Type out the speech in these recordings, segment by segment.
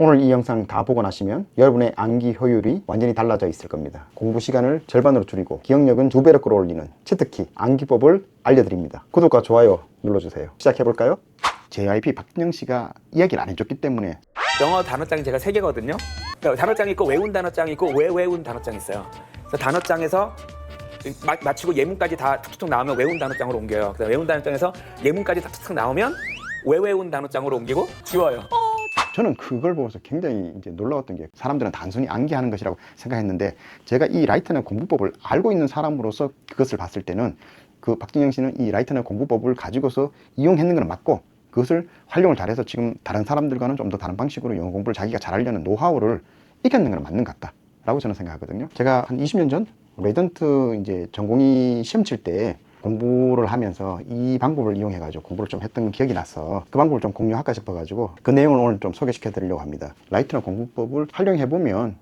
오늘 이 영상 다 보고 나시면 여러분의 암기 효율이 완전히 달라져 있을 겁니다. 공부 시간을 절반으로 줄이고 기억력은 2배로 끌어올리는 치트키 암기법을 알려드립니다. 구독과 좋아요 눌러주세요. 시작해볼까요? JYP 박진영 씨가 이야기를 안 해줬기 때문에 영어 단어장이 제가 3개거든요. 그러니까 단어장이 있고 외운 단어장이 있고 외운 단어장이 있어요. 그래서 단어장에서 마치고 예문까지 다 툭툭 나오면 외운 단어장으로 옮겨요. 그래서 외운 단어장에서 예문까지 다 툭툭 나오면 외운 단어장으로 옮기고 지워요. 저는 그걸 보면서 굉장히 이제 놀라웠던 게, 사람들은 단순히 암기하는 것이라고 생각했는데 제가 이 라이트너 공부법을 알고 있는 사람으로서 그것을 봤을 때는 그 박진영 씨는 이 라이트너 공부법을 가지고서 이용했는 건 맞고, 그것을 활용을 잘해서 지금 다른 사람들과는 좀 더 다른 방식으로 영어 공부를 자기가 잘하려는 노하우를 익혔는 건 맞는 것 같다라고 저는 생각하거든요. 제가 한 20년 전 레전트 이제 전공의 시험 칠 때 공부를 하면서 이 방법을 이용해 가지고 공부를 좀 했던 기억이 나서 그 방법을 좀 공유할까 싶어 가지고 그 내용을 오늘 좀 소개시켜 드리려고 합니다. 라이트너 공부법을 활용해 보면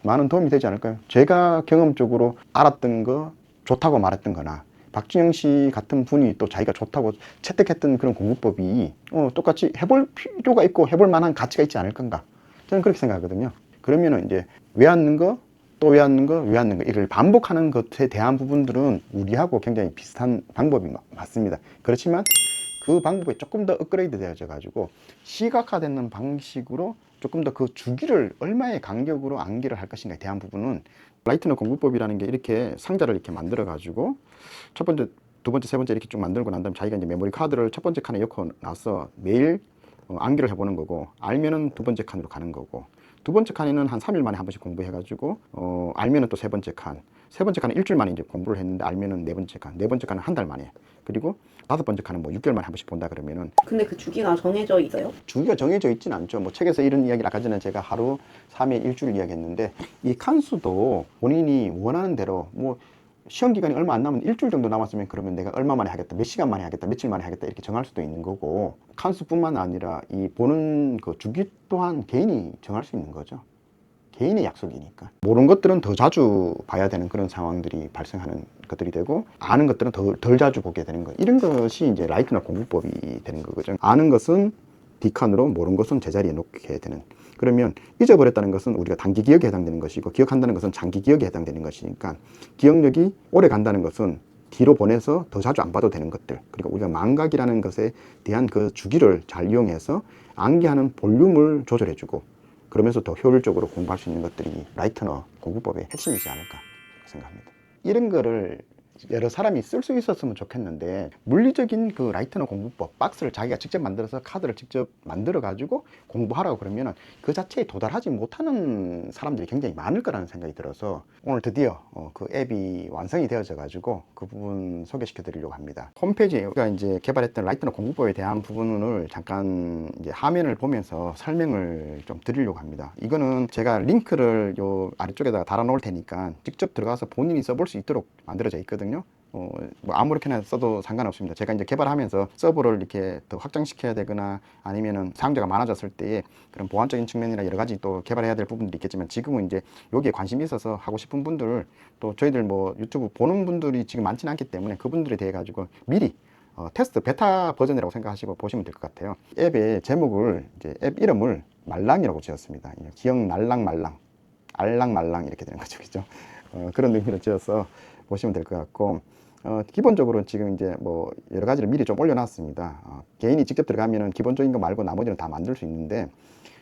많은 도움이 되지 않을까요? 제가 경험적으로 알았던 거, 좋다고 말했던 거나 박진영 씨 같은 분이 또 자기가 좋다고 채택했던 그런 공부법이 똑같이 해볼 필요가 있고 해볼 만한 가치가 있지 않을 건가, 저는 그렇게 생각하거든요. 그러면은 이제 외웠는 거, 또 외웠는 거, 외웠는 거, 이를 반복하는 것에 대한 부분들은 우리하고 굉장히 비슷한 방법이 맞습니다. 그렇지만 그 방법이 조금 더 업그레이드 되어져 가지고 시각화되는 방식으로 조금 더 그 주기를 얼마의 간격으로 암기를 할 것인가에 대한 부분은, 라이트너 공부법이라는 게 이렇게 상자를 이렇게 만들어 가지고 첫 번째, 두 번째, 세 번째 이렇게 쭉 만들고 난 다음에 자기가 이제 메모리 카드를 첫 번째 칸에 넣고 나서 매일 암기를 해보는 거고, 알면은 두 번째 칸으로 가는 거고, 두 번째 칸에는 한 3일 만에 한 번씩 공부해가지고 알면은 또 세 번째 칸, 세 번째 칸은 일주일 만에 이제 공부를 했는데 알면은 네 번째 칸, 네 번째 칸은 한 달 만에, 그리고 다섯 번째 칸은 뭐 6개월 만에 한 번씩 본다 그러면은, 근데 그 주기가 정해져 있어요? 주기가 정해져 있지는 않죠. 뭐 책에서 이런 이야기를 아까 전에 제가 하루, 3일, 일주일 이야기했는데, 이 칸수도 본인이 원하는 대로, 뭐 시험 기간이 얼마 안 남은 일주일 정도 남았으면 그러면 내가 얼마 만에 하겠다, 몇 시간 만에 하겠다, 며칠 만에 하겠다 이렇게 정할 수도 있는 거고, 칸수뿐만 아니라 이 보는 그 주기 또한 개인이 정할 수 있는 거죠. 개인의 약속이니까. 모르는 것들은 더 자주 봐야 되는 그런 상황들이 발생하는 것들이 되고, 아는 것들은 덜 자주 보게 되는 거, 이런 것이 이제 라이트너 공부법이 되는 거거든요. 아는 것은 D칸으로, 모르는 것은 제자리에 놓게 되는. 그러면 잊어버렸다는 것은 우리가 단기 기억에 해당되는 것이고, 기억한다는 것은 장기 기억에 해당되는 것이니까, 기억력이 오래 간다는 것은 뒤로 보내서 더 자주 안 봐도 되는 것들, 그리고 우리가 망각이라는 것에 대한 그 주기를 잘 이용해서 암기하는 볼륨을 조절해주고, 그러면서 더 효율적으로 공부할 수 있는 것들이 라이트너 공부법의 핵심이지 않을까 생각합니다. 이런 거를 여러 사람이 쓸 수 있었으면 좋겠는데, 물리적인 그 라이트너 공부법 박스를 자기가 직접 만들어서 카드를 직접 만들어 가지고 공부하라고 그러면은 그 자체에 도달하지 못하는 사람들이 굉장히 많을 거라는 생각이 들어서 오늘 드디어 그 앱이 완성이 되어져 가지고 그 부분 소개시켜 드리려고 합니다. 홈페이지에 우리가 이제 개발했던 라이트너 공부법에 대한 부분을 잠깐 이제 화면을 보면서 설명을 좀 드리려고 합니다. 이거는 제가 링크를 요 아래쪽에다가 달아 놓을 테니까 직접 들어가서 본인이 써볼 수 있도록 만들어져 있거든요. 뭐 아무렇게나 써도 상관없습니다. 제가 이제 개발하면서 서버를 이렇게 더 확장시켜야 되거나 아니면은 사용자가 많아졌을 때에 그런 보안적인 측면이나 여러 가지 또 개발해야 될 부분들이 있겠지만, 지금은 이제 여기에 관심이 있어서 하고 싶은 분들, 또 저희들 뭐 유튜브 보는 분들이 지금 많지는 않기 때문에 그분들에 대해 가지고 미리 테스트 베타 버전이라고 생각하시고 보시면 될 것 같아요. 앱의 제목을, 이제 앱 이름을 말랑이라고 지었습니다. 기억 날랑 말랑, 알랑말랑 이렇게 되는 거죠, 그죠? 그런 의미로 지어서 보시면 될 것 같고, 기본적으로 지금 이제 뭐 여러 가지를 미리 좀 올려놨습니다. 개인이 직접 들어가면은 기본적인 거 말고 나머지는 다 만들 수 있는데,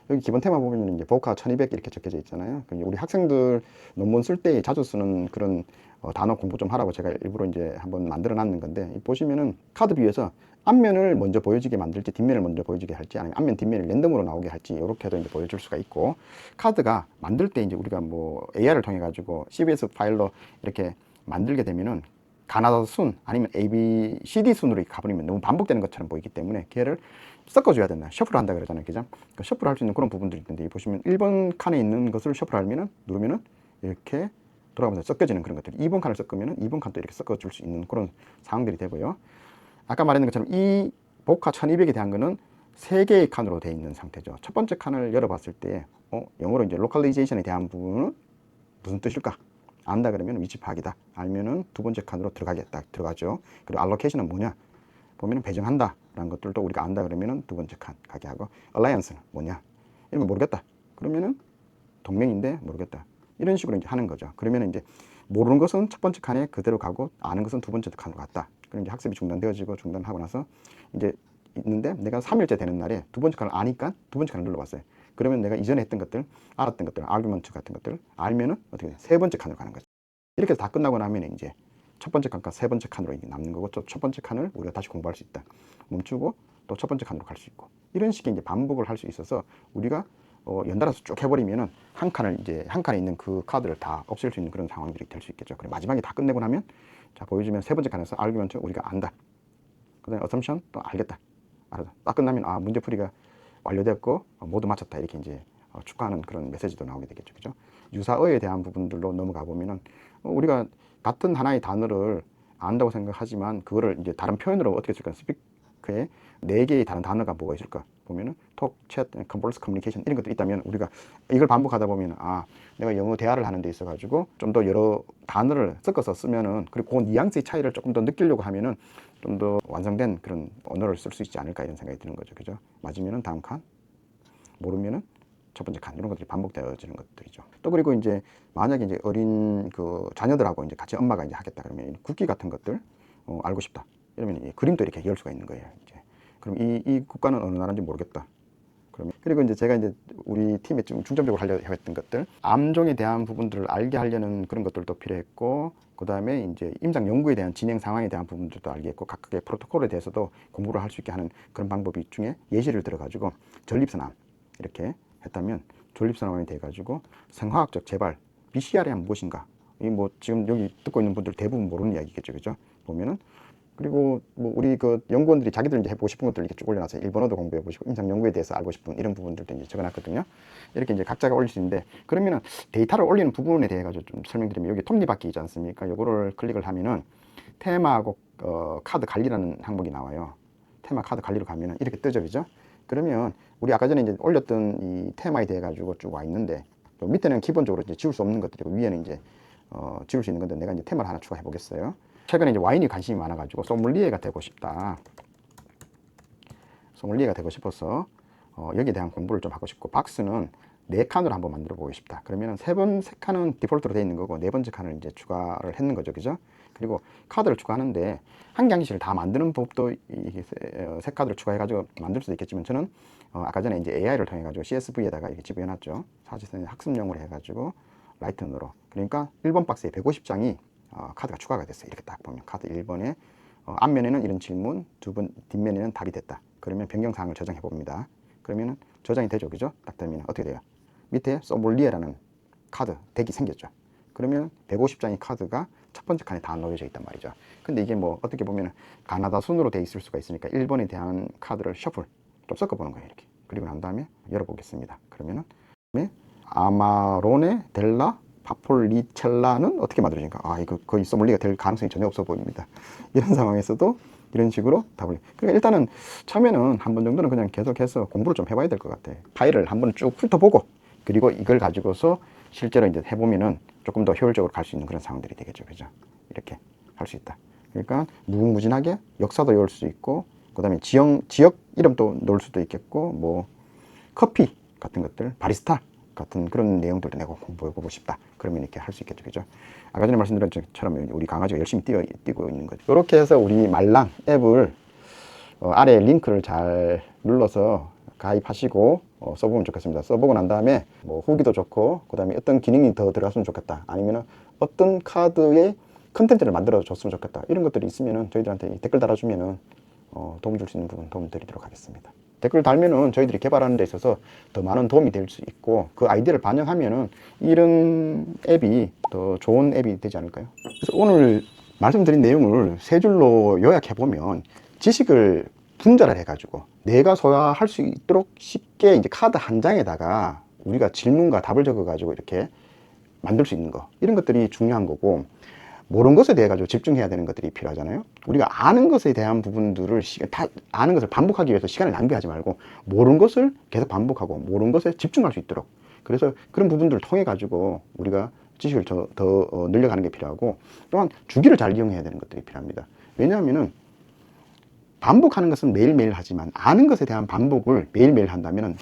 여기 기본 테마 보면 이제 보카 1200 이렇게 적혀져 있잖아요. 우리 학생들 논문 쓸 때 자주 쓰는 그런 단어 공부 좀 하라고 제가 일부러 이제 한번 만들어 놨는 건데, 보시면은 카드 뷰에서 앞면을 먼저 보여지게 만들지 뒷면을 먼저 보여지게 할지, 아니면 앞면 뒷면이 랜덤으로 나오게 할지, 이렇게도 이제 보여줄 수가 있고, 카드가 만들 때 이제 우리가 뭐 AR을 통해 가지고 CSV 파일로 이렇게 만들게 되면은 가나다 순 아니면 A, B, C, D 순으로 가버리면 너무 반복되는 것처럼 보이기 때문에 걔를 섞어줘야 된다, 셔플 한다 그러잖아요, 그죠? 그러니까 셔플 할 수 있는 그런 부분들이 있는데, 보시면 1번 칸에 있는 것을 셔플 하면은, 누르면은 이렇게 돌아가면서 섞여지는 그런 것들, 2번 칸을 섞으면은 2번 칸도 이렇게 섞어줄 수 있는 그런 상황들이 되고요. 아까 말했는 것처럼 이 보카 1200에 대한 거는 3개의 칸으로 되어 있는 상태죠. 첫 번째 칸을 열어봤을 때 영어로 이제 로컬리제이션에 대한 부분은 무슨 뜻일까? 안다 그러면 위치 파악이다. 알면은 두 번째 칸으로 들어가겠다, 들어가죠. 그리고 알로케이션은 뭐냐? 보면은 배정한다 라는 것들도 우리가 안다 그러면은 두 번째 칸 가게 하고, 얼라이언스는 뭐냐? 이러면 모르겠다. 그러면은 동명인데 모르겠다. 이런 식으로 이제 하는 거죠. 그러면 이제 모르는 것은 첫 번째 칸에 그대로 가고 아는 것은 두 번째 칸으로 갔다. 그럼 이제 학습이 중단되어지고 중단하고 나서 이제 있는데 내가 3일째 되는 날에 두 번째 칸을 아니까 두 번째 칸을 눌러봤어요. 그러면 내가 이전에 했던 것들, 알았던 것들, 아규먼트 같은 것들 알면은 어떻게 돼? 세 번째 칸으로 가는 거죠. 이렇게 해서 다 끝나고 나면 이제 첫 번째 칸과 세 번째 칸으로 이제 남는 거고 첫 번째 칸을 우리가 다시 공부할 수 있다. 멈추고 또 첫 번째 칸으로 갈 수 있고 이런 식의 이제 반복을 할 수 있어서 우리가 연달아서 쭉 해버리면은 한 칸을 이제 한 칸에 있는 그 카드를 다 없앨 수 있는 그런 상황들이 될 수 있겠죠. 그리고 마지막에 다 끝내고 나면 자 보여주면 세 번째 칸에서 아규먼트 우리가 안다. 그다음에 어썸션 또 알겠다. 알아서 딱 끝나면 아 문제풀이가 완료됐고 모두 마쳤다 이렇게 이제 축하하는 그런 메시지도 나오게 되겠죠. 그죠? 유사어에 대한 부분들로 넘어가 보면은 우리가 같은 하나의 단어를 안다고 생각하지만 그거를 이제 다른 표현으로 어떻게 쓸까? 스피크에 네 개의 다른 단어가 뭐가 있을까? 보면은 톡, 챗, 컨버스, 커뮤니케이션 이런 것들이 있다면 우리가 이걸 반복하다 보면은 아 내가 영어 대화를 하는 데 있어 가지고 좀 더 여러 단어를 섞어서 쓰면은 그리고 그 뉘앙스의 차이를 조금 더 느끼려고 하면은 좀 더 완성된 그런 언어를 쓸 수 있지 않을까 이런 생각이 드는 거죠. 그죠? 맞으면은 다음 칸, 모르면은 첫 번째 칸 이런 것들이 반복되어지는 것들이죠. 또 그리고 이제 만약에 이제 어린 그 자녀들하고 이제 같이 엄마가 이제 하겠다 그러면 국기 같은 것들 알고 싶다 이러면 이 그림도 이렇게 열 수가 있는 거예요. 이제 그럼 이 국가는 어느 나라인지 모르겠다. 그러면 그리고 이제 제가 이제 우리 팀에 좀 중점적으로 하려고 했던 것들 암종에 대한 부분들을 알게 하려는 그런 것들도 필요했고 그 다음에 이제 임상 연구에 대한 진행 상황에 대한 부분들도 알겠고 각각의 프로토콜에 대해서도 공부를 할 수 있게 하는 그런 방법이 중에 예시를 들어가지고 전립선암 이렇게 했다면 전립선암에 대해 가지고 생화학적 재발 BCR이 하면 무엇인가 이 뭐 지금 여기 듣고 있는 분들 대부분 모르는 이야기겠죠, 그죠? 보면은 그리고 뭐 우리 그 연구원들이 자기들 이제 해보고 싶은 것들 이렇게 쭉 올려놨어요. 일본어도 공부해 보시고 임상 연구에 대해서 알고 싶은 이런 부분들도 이제 적어놨거든요. 이렇게 이제 각자가 올릴 수 있는데 그러면은 데이터를 올리는 부분에 대해 가지고 좀 설명드리면 여기 톱니바퀴 있지 않습니까? 요거를 클릭을 하면은 테마하고 카드 관리라는 항목이 나와요. 테마 카드 관리로 가면은 이렇게 뜨죠, 그죠? 그러면 우리 아까 전에 이제 올렸던 이 테마에 대해 가지고 쭉 와 있는데 밑에는 기본적으로 이제 지울 수 없는 것들이고 위에는 이제 지울 수 있는 건데 내가 이제 테마를 하나 추가해 보겠어요. 최근에 이제 와인이 관심이 많아가지고 소믈리에가 되고 싶다. 소믈리에가 되고 싶어서 여기에 대한 공부를 좀 하고 싶고 박스는 네 칸으로 한번 만들어 보고 싶다. 그러면은 세 칸은 디폴트로 되어 있는 거고 네 번째 칸을 이제 추가를 했는 거죠, 그죠? 그리고 카드를 추가하는데 한 개 한 개씩 다 만드는 법도 세 카드를 추가해가지고 만들 수도 있겠지만 저는 아까 전에 이제 AI를 통해가지고 CSV에다가 이렇게 집어넣었죠. 사실상 학습용으로 해가지고 라이트너로 그러니까 1번 박스에 150장이 카드가 추가가 됐어요. 이렇게 딱 보면 카드 1번에 앞면에는 이런 질문, 뒷면에는 답이 됐다. 그러면 변경사항을 저장해 봅니다. 그러면은 저장이 되죠, 그죠? 딱 되면 어떻게 돼요? 밑에 소믈리에라는 카드 덱이 생겼죠. 그러면 150장의 카드가 첫 번째 칸에 다 놓여져 있단 말이죠. 근데 이게 뭐 어떻게 보면 가나다 순으로 돼 있을 수가 있으니까 1번에 대한 카드를 셔플 좀 섞어보는 거예요, 이렇게. 그리고 난 다음에 열어보겠습니다. 그러면은 아마로네 델라 파폴리첼라는 어떻게 만들어지니까 이거 거의 소믈리에가 될 가능성이 전혀 없어 보입니다. 이런 상황에서도 이런 식으로 답을 그러니까 일단은 처음에는 한 번 정도는 그냥 계속해서 공부를 좀 해봐야 될 것 같아요. 파일을 한번 쭉 훑어보고 그리고 이걸 가지고서 실제로 이제 해보면은 조금 더 효율적으로 갈 수 있는 그런 상황들이 되겠죠, 그죠? 이렇게 할 수 있다. 그러니까 무궁무진하게 역사도 외울 수 있고 그 다음에 지역 이름도 넣을 수도 있겠고 뭐 커피 같은 것들 바리스타 같은 그런 내용들도 내가 공부해보고 싶다. 그러면 이렇게 할 수 있겠죠, 그죠? 아까 전에 말씀드린 것처럼 우리 강아지가 열심히 뛰고 있는 거죠. 이렇게 해서 우리 말랑 앱을 아래 링크를 잘 눌러서 가입하시고 써보면 좋겠습니다. 써보고 난 다음에 뭐 후기도 좋고 그 다음에 어떤 기능이 더 들어갔으면 좋겠다. 아니면 어떤 카드의 컨텐츠를 만들어 줬으면 좋겠다. 이런 것들이 있으면은 저희들한테 댓글 달아주면은 도움 줄 수 있는 부분 도움 드리도록 하겠습니다. 댓글 달면은 저희들이 개발하는 데 있어서 더 많은 도움이 될 수 있고 그 아이디어를 반영하면은 이런 앱이 더 좋은 앱이 되지 않을까요? 그래서 오늘 말씀드린 내용을 세 줄로 요약해 보면 지식을 분절을 해가지고 내가 소화할 수 있도록 쉽게 이제 카드 한 장에다가 우리가 질문과 답을 적어가지고 이렇게 만들 수 있는 거 이런 것들이 중요한 거고 모르는 것에 대해 가지고 집중해야 되는 것들이 필요하잖아요. 우리가 아는 것에 대한 부분들을 다 아는 것을 반복하기 위해서 시간을 낭비하지 말고 모르는 것을 계속 반복하고 모르는 것에 집중할 수 있도록 그래서 그런 부분들을 통해 가지고 우리가 지식을 더 늘려가는 게 필요하고 또한 주기를 잘 이용해야 되는 것들이 필요합니다. 왜냐하면은 반복하는 것은 매일매일 하지만 아는 것에 대한 반복을 매일매일 한다면은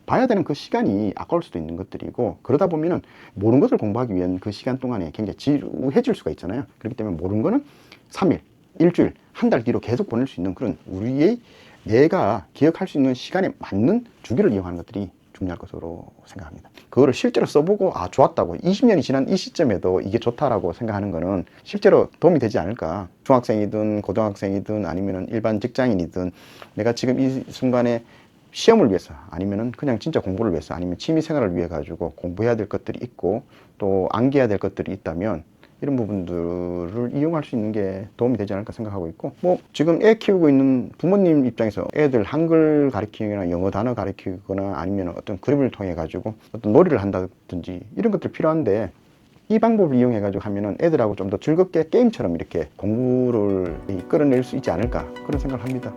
봐야 되는 그 시간이 아까울 수도 있는 것들이고, 그러다 보면은 모르는 것을 공부하기 위한 그 시간 동안에 굉장히 지루해질 수가 있잖아요. 그렇기 때문에 모르는 거는 3일, 일주일, 한 달 뒤로 계속 보낼 수 있는 그런 우리의 내가 기억할 수 있는 시간에 맞는 주기를 이용하는 것들이 중요할 것으로 생각합니다. 그거를 실제로 써보고 아 좋았다고 20년이 지난 이 시점에도 이게 좋다라고 생각하는 거는 실제로 도움이 되지 않을까. 중학생이든 고등학생이든 아니면은 일반 직장인이든 내가 지금 이 순간에 시험을 위해서 아니면은 그냥 진짜 공부를 위해서 아니면 취미 생활을 위해 가지고 공부해야 될 것들이 있고 또 암기해야 될 것들이 있다면 이런 부분들을 이용할 수 있는 게 도움이 되지 않을까 생각하고 있고, 뭐 지금 애 키우고 있는 부모님 입장에서 애들 한글 가르치거나 영어 단어 가르치거나 아니면 어떤 그림을 통해 가지고 어떤 놀이를 한다든지 이런 것들 필요한데, 이 방법을 이용해 가지고 하면은 애들하고 좀 더 즐겁게 게임처럼 이렇게 공부를 끌어낼 수 있지 않을까 그런 생각을 합니다.